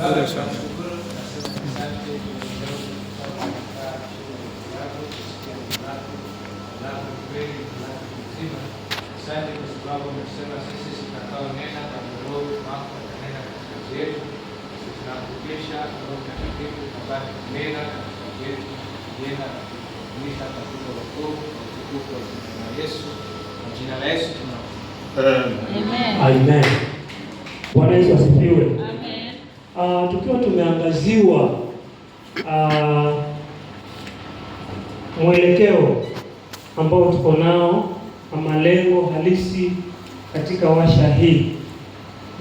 Asante kwa sababu umesema sisi tutakao nena kwa Roho wako atanena katika yetu. Tunakukesha Roho Mtakatifu kupata kunena katika yetu, nena kuisha katika wokovu na utukufu wa jina la Yesu. Kwa jina la Yesu tunaomba. Amen. Bwana Yesu asifiwe. Amen. Tukiwa tumeangaziwa mwelekeo ambao tuko nao ama lengo halisi katika washa hii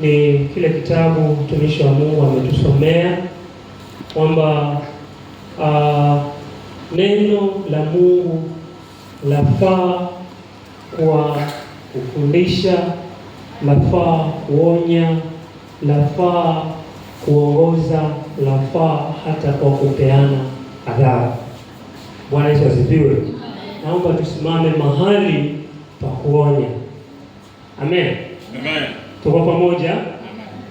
ni kile kitabu mtumishi wa Mungu ametusomea kwamba neno la Mungu lafaa kwa kufundisha, lafaa kuonya, lafaa kuongoza, lafaa hata kwa kupeana adhabu. Bwana Yesu asifiwe. Naomba tusimame mahali pa kuonya. Amen. Amen. Tuko pamoja? Amen.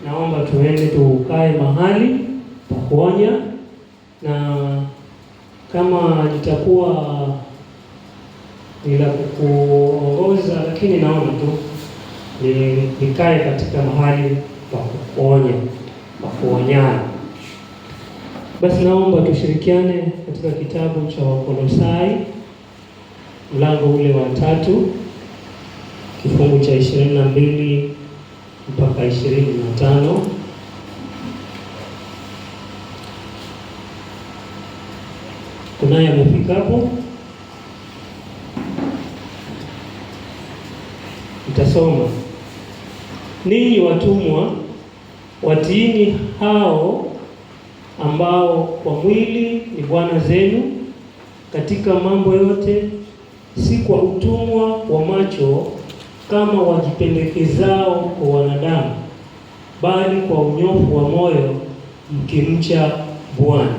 Naomba tuende tukae mahali pa kuonya, na kama litakuwa ni la kuongoza, lakini naona tu nikae katika mahali pa kuonya, pa kuonyana. Basi naomba tushirikiane katika kitabu cha Wakolosai mlango ule wa 3 kifungu cha 22 mpaka 25. Kunaye amefika hapo? Nitasoma. Ninyi watumwa, watiini hao ambao kwa mwili ni bwana zenu katika mambo yote, si kwa utumwa wa macho kama wajipendekezao kwa wanadamu, bali kwa unyofu wa moyo mkimcha Bwana.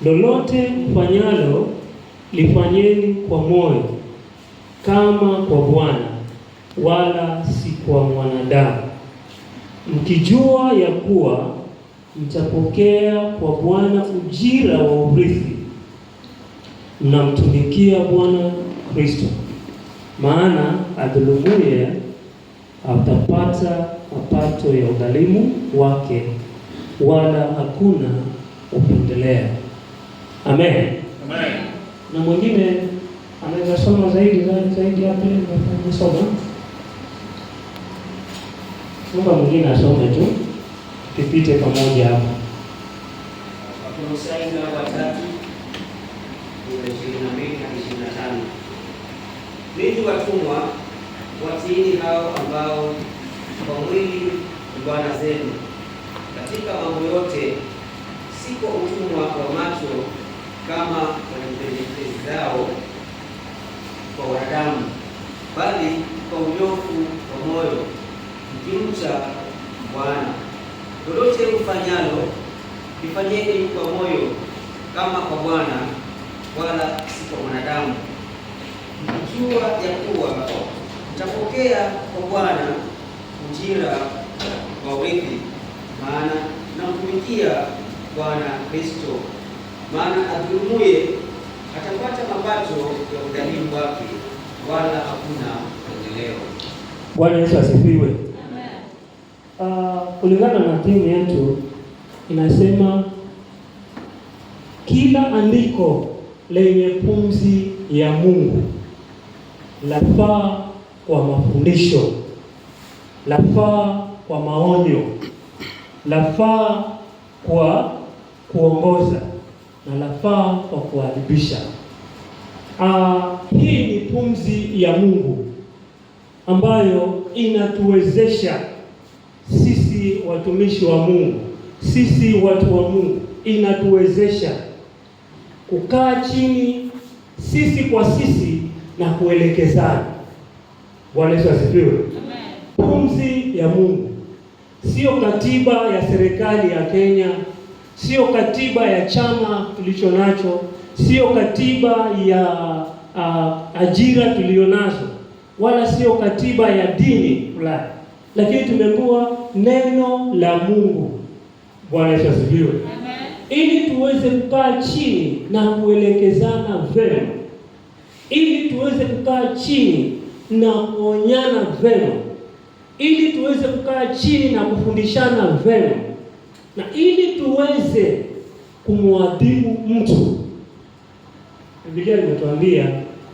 Lolote mfanyalo lifanyeni kwa moyo kama kwa Bwana, wala si kwa mwanadamu, mkijua ya kuwa mtapokea kwa Bwana ujira wa urithi, mnamtumikia Bwana Kristo. Maana adhulumuye atapata mapato ya udhalimu wake, wala hakuna upendeleo. Amen. Amen. Na mwingine anaweza soma zaidi hapo nisoma. Mungu mwingine asome tu. Tupite pamoja hapa. Wakolosai 3:22-25. Ninyi watumwa, watiini hao ambao kwa mwili ni bwana zenu katika mambo yote, si kwa utumwa wa macho kama wajipendekezao kwa wanadamu, bali kwa unyofu wa moyo mkimcha Bwana. Lolote mfanyalo lifanyeni kwa moyo kama kwa Bwana, wala si kwa mwanadamu, mkijua ya kuwa mtapokea kwa Bwana ujira wa urithi, maana namtumikia Bwana Kristo. Maana adhulumuye atapata mapato ya udhalimu wake, wala hakuna upendeleo. Bwana Yesu asifiwe. Kulingana na timu yetu inasema kila andiko lenye pumzi ya Mungu lafaa kwa mafundisho, lafaa kwa maonyo, lafaa kwa kuongoza, na lafaa kwa kuadibisha. Hii ni pumzi ya Mungu ambayo inatuwezesha sisi watumishi wa Mungu, sisi watu wa Mungu, inatuwezesha kukaa chini sisi kwa sisi na kuelekezana. Bwana Yesu asifiwe. Amen. Pumzi ya Mungu, sio katiba ya serikali ya Kenya, sio katiba ya chama tulicho nacho, sio katiba ya ajira tulionazo, wala sio katiba ya dini fulani, lakini tumeambiwa neno la Mungu Bwana Yesu asifiwe. Ili tuweze kukaa chini na kuelekezana vema, ili tuweze kukaa chini na kuonyana vema, ili tuweze kukaa chini na kufundishana vema, na ili tuweze kumwadhibu mtu. Biblia imetuambia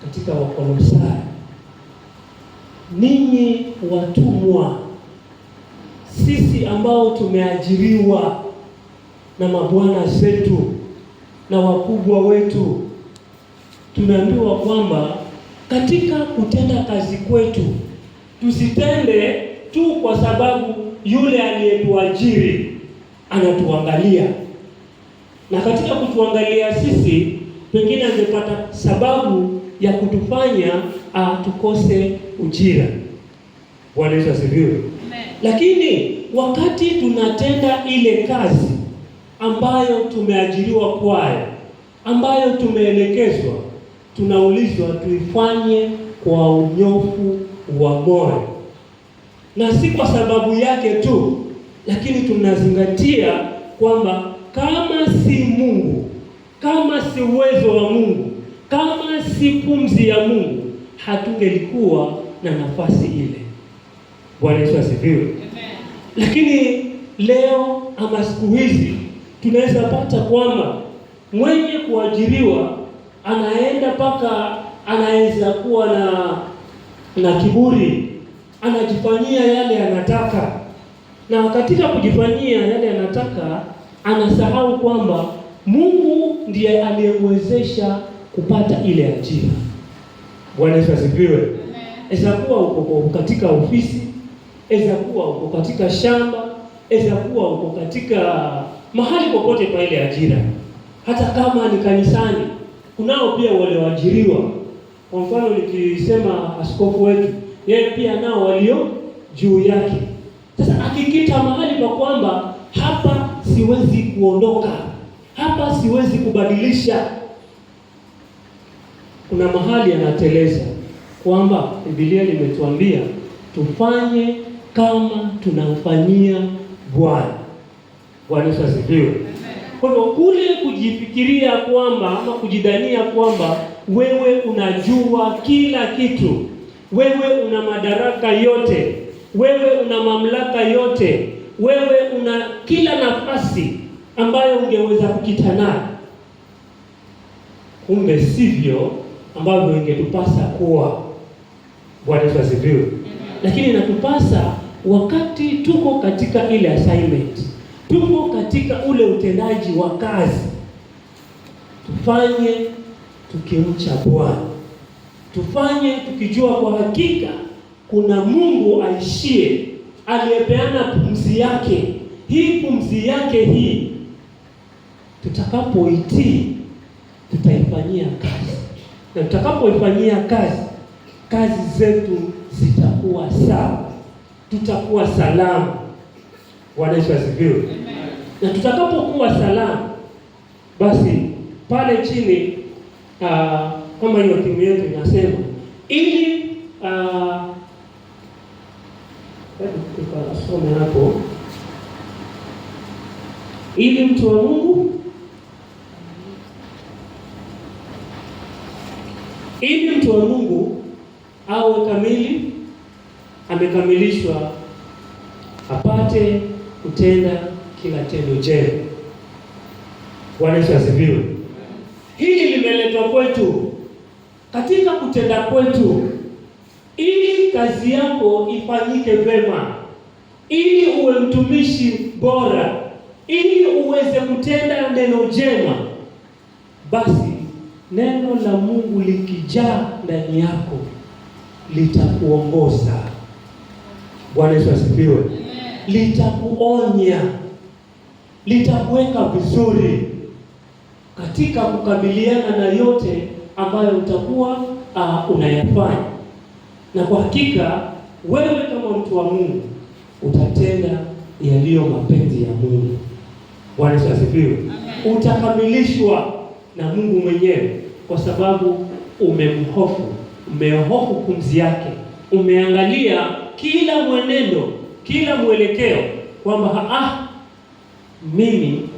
katika Wakolosai, ninyi watumwa, sisi ambao tumeajiriwa na mabwana zetu na wakubwa wetu, tunaambiwa kwamba katika kutenda kazi kwetu tusitende tu kwa sababu yule aliyetuajiri anatuangalia, na katika kutuangalia sisi pengine angepata sababu ya kutufanya tukose ujira. Bwana Yesu asifiwe. Lakini wakati tunatenda ile kazi ambayo tumeajiriwa kwayo, ambayo tumeelekezwa, tunaulizwa tuifanye kwa unyofu wa moyo, na si kwa sababu yake tu, lakini tunazingatia kwamba kama si Mungu, kama si uwezo wa Mungu, kama si pumzi ya Mungu, hatungelikuwa na nafasi ile. Bwana Yesu asifiwe. Lakini leo ama siku hizi tunaweza pata kwamba mwenye kuajiriwa anaenda mpaka anaweza kuwa na kiburi, anajifanyia yale anataka, na katika kujifanyia yale anataka anasahau kwamba Mungu ndiye aliyemwezesha kupata ile ajira. Bwana Yesu asifiwe. Eza kuwa uko katika ofisi, eza kuwa uko katika shamba, eza kuwa uko katika mahali popote pa ile ajira. Hata kama ni kanisani, kunao pia wale waajiriwa. Kwa mfano nikisema askofu wetu, yeye pia nao walio juu yake. Sasa akikita mahali pa kwamba hapa siwezi kuondoka, hapa siwezi kubadilisha, kuna mahali anateleza kwamba Biblia limetuambia tufanye kama tunamfanyia Bwana. Bwana Yesu asifiwe. Kwa hivyo kule kujifikiria kwamba ama kujidhania kwamba wewe unajua kila kitu, wewe una madaraka yote, wewe una mamlaka yote, wewe una kila nafasi ambayo ungeweza kukita nayo, kumbe sivyo ambavyo ingetupasa kuwa. Bwana Yesu asifiwe. Lakini inatupasa wakati tuko katika ile assignment, tuko katika ule utendaji wa kazi, tufanye tukimcha Bwana, tufanye tukijua kwa hakika kuna Mungu aishie, aliyepeana pumzi yake. Hii pumzi yake hii tutakapoitii tutaifanyia kazi, na tutakapoifanyia kazi, kazi zetu zitakuwa sawa, tutakuwa salama. Bwana Yesu asifiwe. Na tutakapokuwa salama, basi pale chini kama hiyo timu yetu inasema, ili tukasome hapo, ili mtu wa Mungu, ili mtu wa Mungu awe kamili, amekamilishwa, apate kutenda kila tendo jema. Bwana Yesu asifiwe. Hili limeletwa kwetu katika kutenda kwetu, ili kazi yako ifanyike vema, ili uwe mtumishi bora, ili uweze kutenda neno jema. Basi neno la Mungu likijaa ndani yako litakuongoza. Bwana Yesu asifiwe. Litakuonya, litakuweka vizuri katika kukabiliana na yote ambayo utakuwa unayafanya. Na kwa hakika wewe kama mtu wa Mungu utatenda yaliyo mapenzi ya Mungu. Bwana Yesu asifiwe. Utakamilishwa na Mungu mwenyewe kwa sababu umemhofu, umehofu pumzi yake, umeangalia kila mwenendo, kila mwelekeo kwamba mimi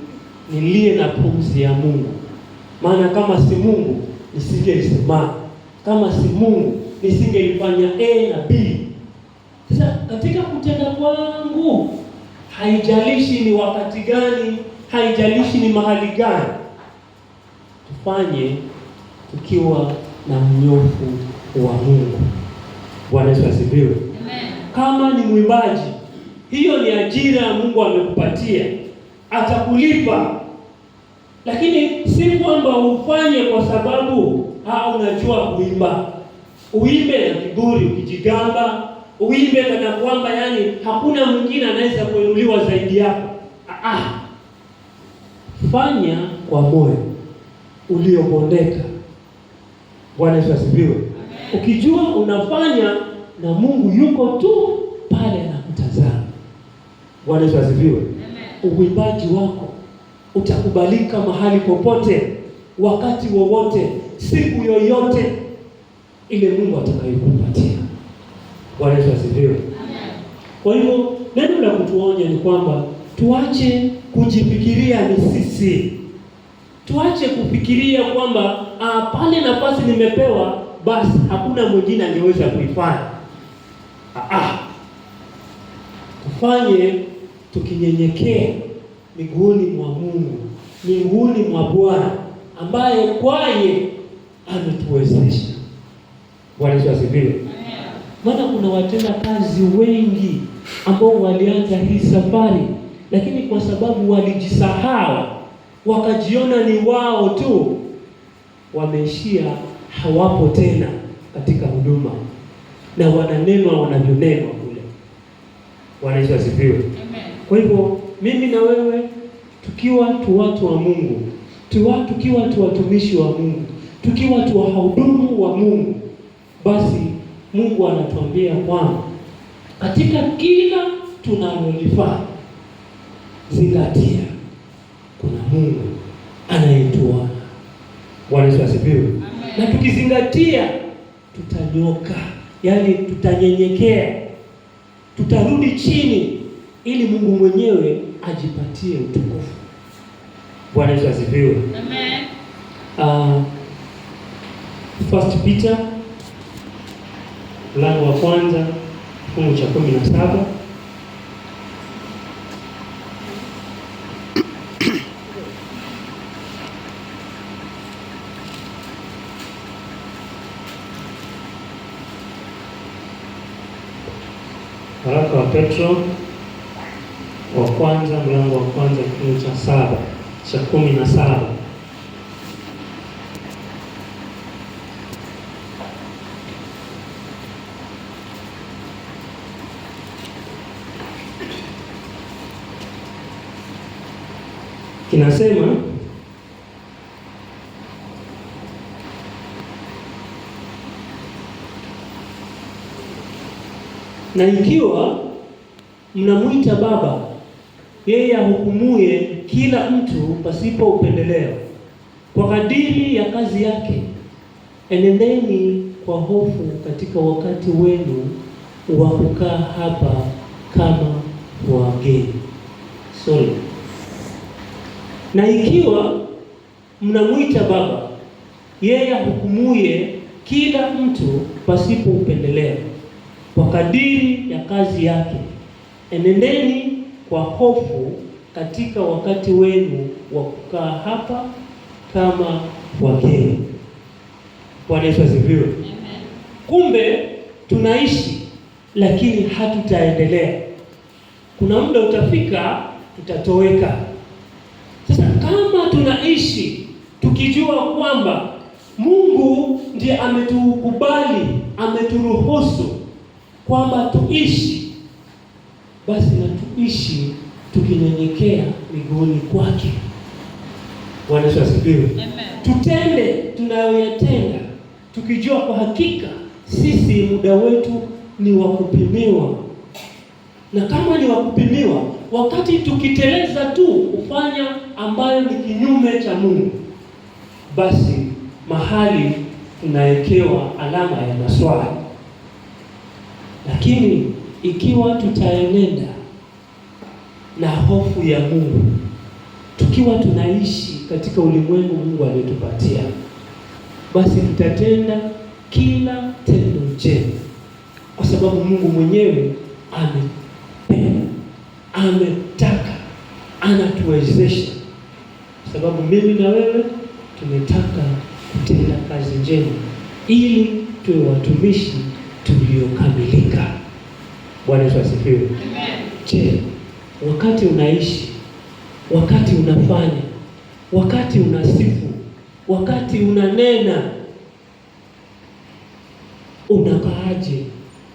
niliye na pumzi ya Mungu, maana kama si Mungu nisingelisimama, kama si Mungu nisingeifanya A na B. Sasa katika kutenda kwangu, haijalishi ni wakati gani, haijalishi ni mahali gani, tufanye tukiwa na unyofu wa Mungu. Bwana Yesu asifiwe. Amen. Kama ni mwimbaji, hiyo ni ajira Mungu amekupatia, atakulipa. Lakini si kwamba ufanye kwa sababu unajua kuimba, uimbe na kiburi ukijigamba, uimbe kana kwamba hakuna mwingine anaweza kuinuliwa zaidi yako. Fanya kwa moyo uliobondeka. Bwana Yesu asifiwe. Ukijua unafanya na Mungu yuko tu pale anakutazama. Bwana Yesu asifiwe. Uimbaji wako utakubalika mahali popote, wakati wowote, siku yoyote ile Mungu atakayokupatia. Bwana Yesu asifiwe. Kwa hivyo neno la kutuonya ni kwamba tuache kujifikiria ni sisi. Tuache kufikiria kwamba pale nafasi nimepewa basi hakuna mwingine angeweza kuifanya. Tufanye tukinyenyekea miguuni mwa Mungu, miguuni mwa Bwana ambaye kwaye ametuwezesha. Bwana Yesu asifiwe. Maana kuna watenda kazi wengi ambao walianza hii safari, lakini kwa sababu walijisahau, wakajiona ni wao tu, wameishia hawapo tena katika huduma na wananenwa wanavyonenwa kule. Bwana Yesu asifiwe. Kwa hivyo mimi na wewe tukiwa tu watu wa Mungu, tukiwa tu watumishi wa Mungu, tukiwa tu wahudumu wa Mungu, basi Mungu anatuambia kwamba katika kila tunalolifanya zingatia kuna Mungu anayetuona. Bwana Yesu asifiwe. Na tukizingatia tutanyoka, tutanyenyekea, tutarudi chini ili Mungu mwenyewe ajipatie utukufu. Bwana Yesu asifiwe. Amen. First Peter mlango wa kwanza fungu cha 17. Waraka wa Petro wa kwanza mlango wa kwanza fungu cha 17. Kinasema, na ikiwa mnamwita Baba, yeye ahukumuye kila mtu pasipo upendeleo kwa kadiri ya kazi yake, enendeni kwa hofu katika wakati wenu wa kukaa hapa kama wageni. Na ikiwa mnamwita Baba, yeye ahukumuye kila mtu pasipo upendeleo kwa kadiri ya kazi yake, enendeni kwa hofu katika wakati wenu wa kukaa hapa kama wageni. Bwana Yesu asifiwe. Kumbe tunaishi lakini hatutaendelea. Kuna muda utafika tutatoweka. Sasa kama tunaishi tukijua kwamba Mungu ndiye ametukubali, ameturuhusu kwamba tuishi, basi na tuishi tukinyenyekea miguuni kwake. Bwana Yesu asifiwe. Tutende tunayoyatenda tukijua kwa hakika sisi muda wetu ni wa kupimiwa, na kama ni wa kupimiwa, wakati tukiteleza tu kufanya ambayo ni kinyume cha Mungu, basi mahali tunawekewa alama ya maswali. Lakini ikiwa tutaenenda na hofu ya Mungu, tukiwa tunaishi katika ulimwengu Mungu aliotupatia, basi tutatenda kila tendo jema, kwa sababu Mungu mwenyewe amependa, ametaka, anatuwezesha. Kwa sababu mimi na wewe tumetaka kutenda kazi njema ili tuwe watumishi tuliokamilika. Bwana Yesu asifiwe. Amen. Je, wakati unaishi, wakati unafanya, wakati unasifu, wakati unanena, unakaaje?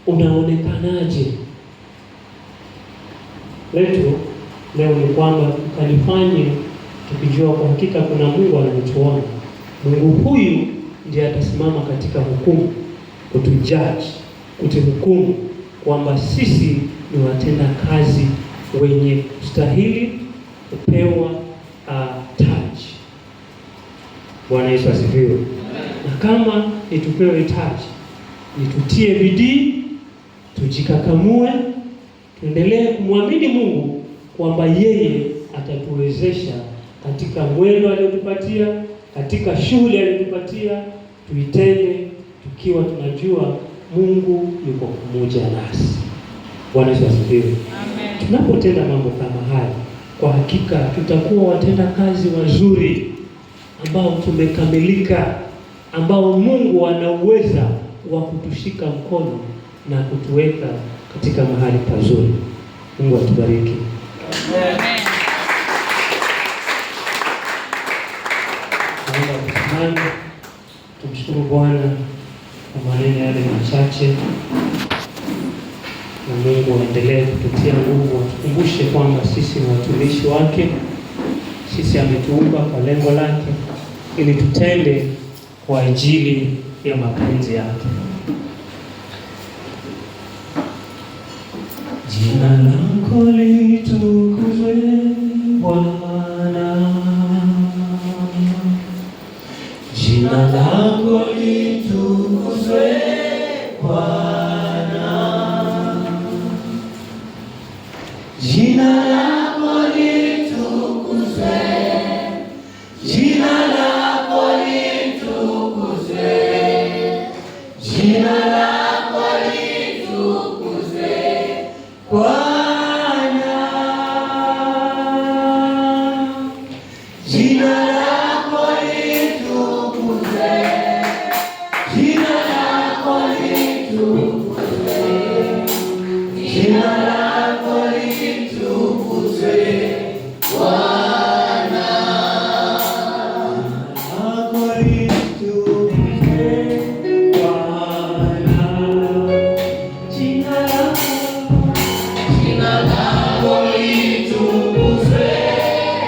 Unaonekanaje? Letu leo ni kwamba tukalifanye tukijua kwa hakika kuna Mungu anatuona. Mungu huyu ndiye atasimama katika hukumu, kutujudge, kutuhukumu kwamba sisi ni watenda kazi wenye kustahili kupewa taji. Bwana Yesu asifiwe. Na kama nitupewe taji, nitutie bidii, tujikakamue, tuendelee kumwamini Mungu kwamba yeye atatuwezesha katika mwendo aliyotupatia, katika shughuli aliyotupatia, tuitende tukiwa tunajua Mungu yuko pamoja nasi. Bwana Yesu asifiwe. Amen. Tunapotenda mambo kama haya, kwa hakika tutakuwa watenda kazi wazuri ambao tumekamilika, ambao Mungu ana uweza wa kutushika mkono na kutuweka katika mahali pazuri. Mungu atubariki. Amen. Naomba tumshukuru Bwana kwa maneno yale machache, na Mungu aendelee kututia nguvu, atukumbushe kwamba sisi ni watumishi wake. Sisi ametuumba kwa lengo lake ili tutende kwa ajili ya mapenzi yake. Jina lako litukuzwe Bwana, jina lako litukuzwe Bwana, jina lako litukuzwe, jina lako litukuzwe, jina lako litukuzwe Bwana, jina lako litukuzwe, jina lako litukuzwe, jina lako litukuzwe Bwana, lako litukuzwe Bwana, jina lako litukuzwe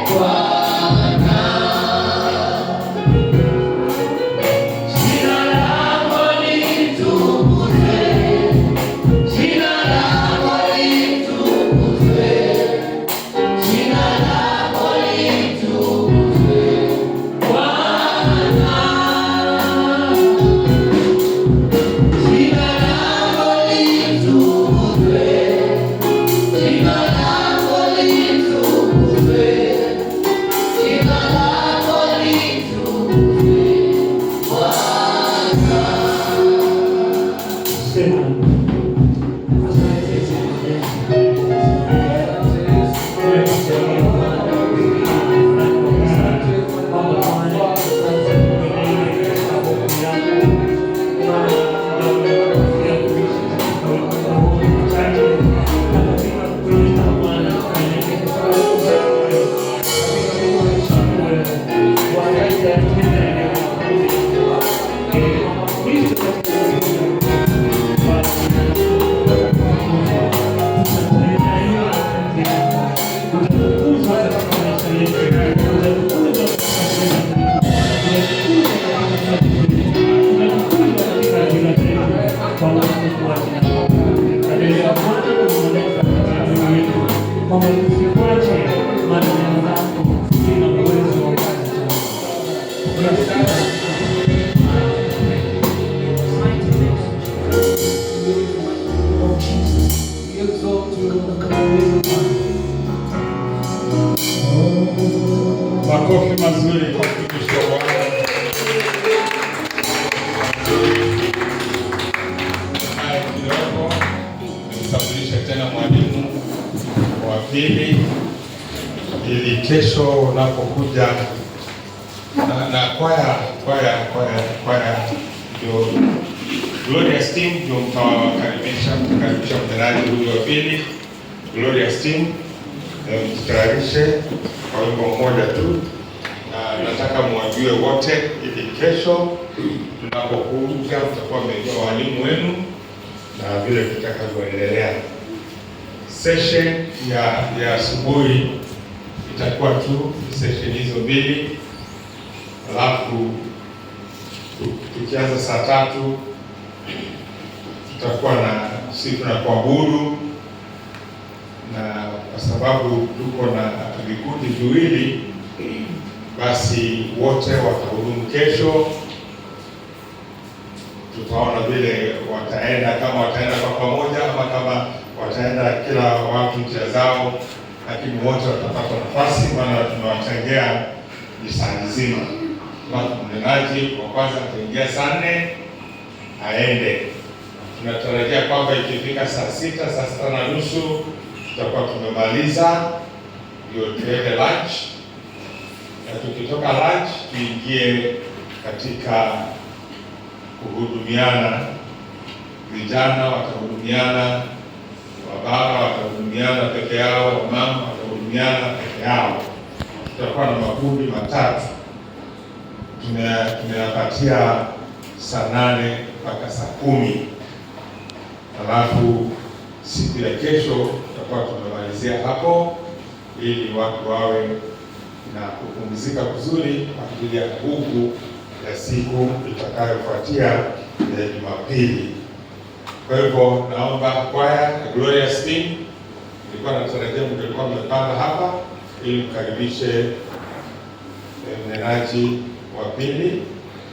Bwana, jina lako litukuzwe, jina lako litukuzwe, jina lako litukuzwe Bwana, jina lako litukuzwe, jina lako litukuzwe, jina lako litukuzwe Bwana. Sema exalt you. Makofi mazuri kwa mtumishi wa Bwana. Haya kidogo, nimtambulishe tena mwalimu wa pili, ili kesho unapokuja na kwaya ndio Glorious Team ndio mtawakaribisha mtendaji huyu wa pili. Glorious Team mjitayarishe kwa wimbo mmoja tu, na nataka mwajue wote, ili kesho tunapokuja mtakuwa mmejua walimu wenu na vile tutakavyoendelea. Session ya asubuhi itakuwa tu session hizo mbili, alafu tukianza saa 3 tutakuwa na siku na kuabudu, na kwa sababu tuko na vikundi viwili, basi wote watahudumu kesho. Tutaona vile wataenda, kama wataenda kwa pamoja ama kama wataenda kila watu njia zao, lakini wote watapata nafasi, maana tunawachangia saa nzima. Mnenaji wa kwanza ataingia saa 4 aende. Tunatarajia kwamba ikifika saa 6, saa 6:30 tutakuwa tumemaliza, ndio tuende lunch, na tukitoka lunch tuingie katika kuhudumiana. Vijana watahudumiana, wababa watahudumiana peke yao, wamama watahudumiana peke yao. Tutakuwa na makundi matatu. Tumeyapatia saa 8 mpaka saa 10. Alafu siku ya kesho tutakuwa tumemalizia hapo, ili watu wawe na kupumzika vizuri kwa ajili ya nguvu ya siku itakayofuatia ya Jumapili. Kwa hivyo naomba kwaya Glorious Team, nilikuwa natarajia mlikuwa mmepanda hapa ili mkaribishe mnenaji wa pili.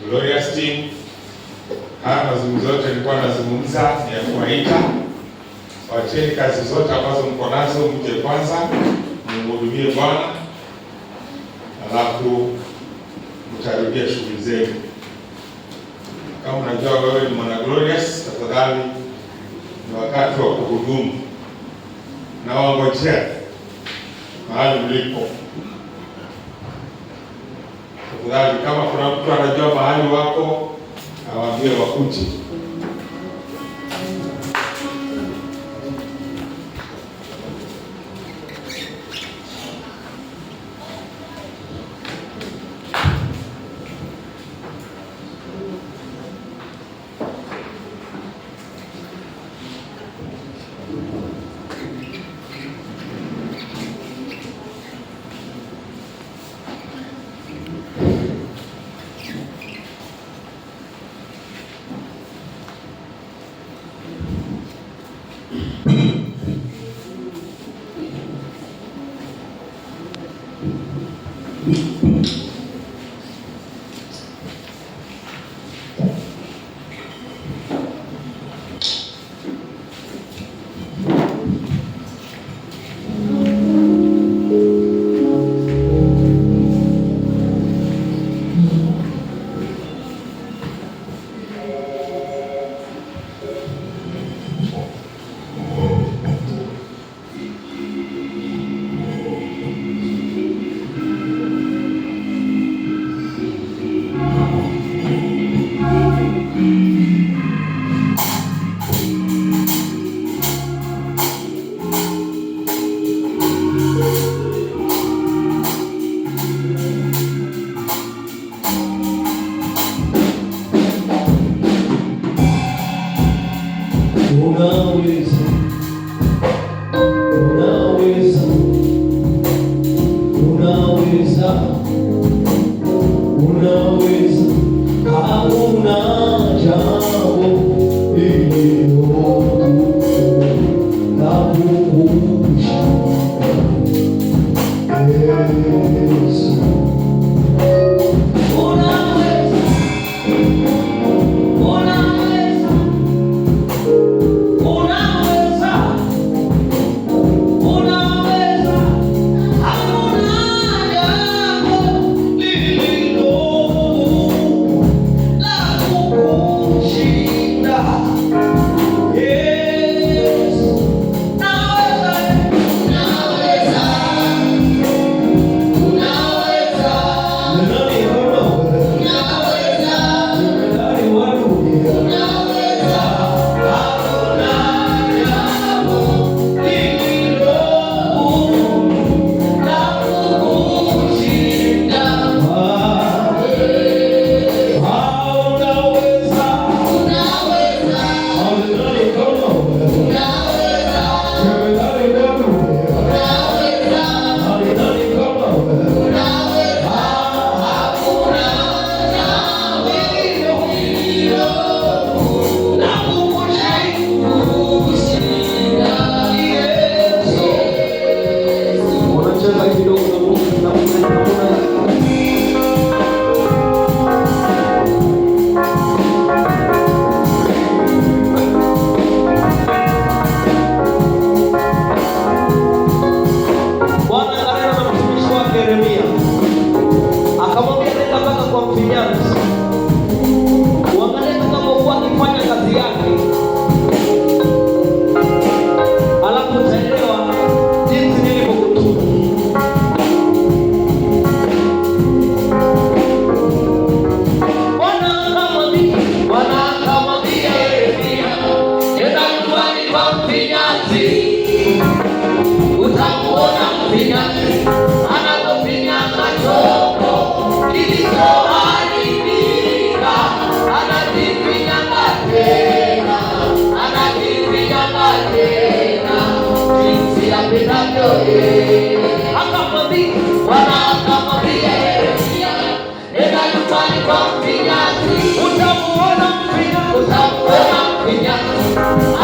Glorious Team, haya mazungumzo yote nilikuwa nazungumza ni ya kuwaita. Wacheni kazi zote ambazo mko nazo, mje kwanza mhudumie Bwana, alafu mtarudia shughuli zenu. Kama unajua wewe ni mwana Glorious, tafadhali ni wakati wa kuhudumu, na wangojea mahali mlipo. Tafadhali, kama kuna mtu anajua mahali wako, awaambie wakuje. cheza kidogo na Mungu na Bwana kanena na mtumishi wake Yeremia, akamwambia nenda mpaka kwa mfinyanzi, uangalie atakapokuwa akifanya kazi yake, alafu utaelewa jinsi nilivyokutuma. Bwana akamwambia Yeremia, nenda nyumbani kwa mfinyanzi, utamuona mfinyanzi anapofinyanga chombo kilichoharibika, anakifinyanga tena, anakifinyanga tena jinsi apendavyo yeye. Bwana akamwambia Yeremia, nenda nyumbani kwa mfinyanzi, utamuona mfinyanzi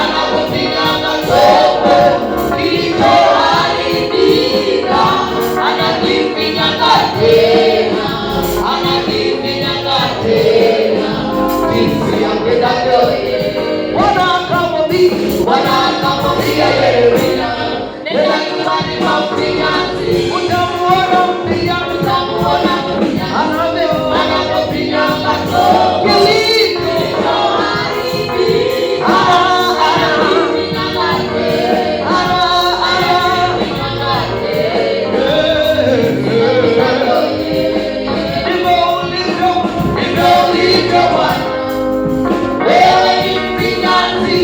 anapofinyanga chombo kilichoharibika, anakifinyanga tena, anakifinyanga tena jinsi apendavyo yeye. Bwana akamwambia Yeremia, nenda nyumbani kwa mfinyanzi, utamuona mfinyanzi anapofinyanga chombo kilichoharibika, anakifinyanga tena, anakifinyanga tena. Ndivyo ulivyo Bwana, wewe ni mfinyanzi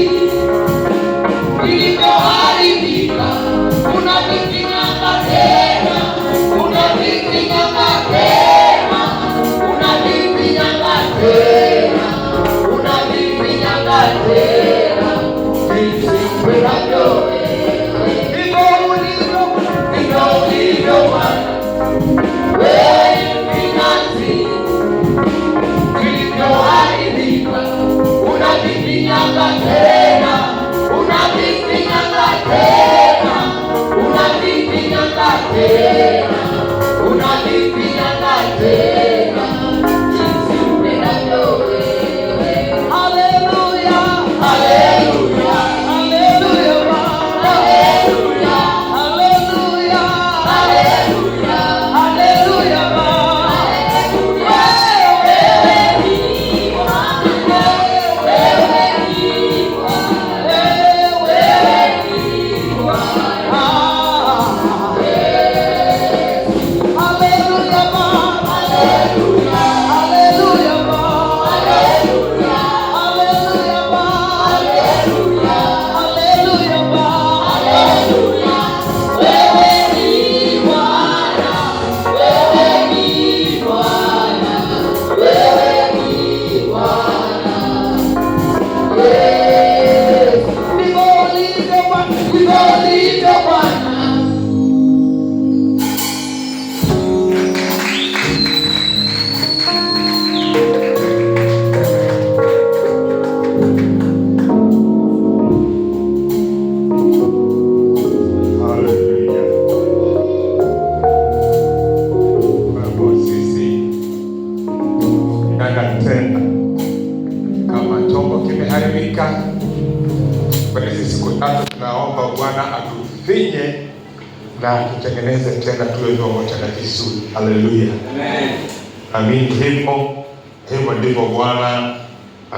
vilivyoharibika, unavifinyanga tena, unavifinyanga tena, unavifinyanga tena, unavifinyanga tena jinsi upendavyo wewe. Ndivyo ulivyo Bwana, wewe ni mfinyanzi vilivyoharibika, unavifinyanga tena, unavifinyanga tena, unavifinyanga tena, unavifinyanga tena jinsi upendavyo wewe. Haleluya, haleluya, haleluya, haleluya, haleluya, haleluya, haleluya, wewe ni Bwana, wewe ni Bwana, wewe ni Bwana. Haleluya, haleluya, haleluya, haleluya, haleluya, haleluya, haleluya, haleluya, wewe ni Bwana, wewe ni Bwana, wewe ni Bwana. Yes, ndivyo ulivyo Bwana, ndivyo ulivyo Bwana. Haleluya. Kwa sisi tunataka tena, kama chombo kimeharibika, kwa hizi siku tatu tunaomba Bwana atufinye na tutengeneze tena tuwe vyombo takatifu. Haleluya. Amen. Amin. Hivyo ndivyo Bwana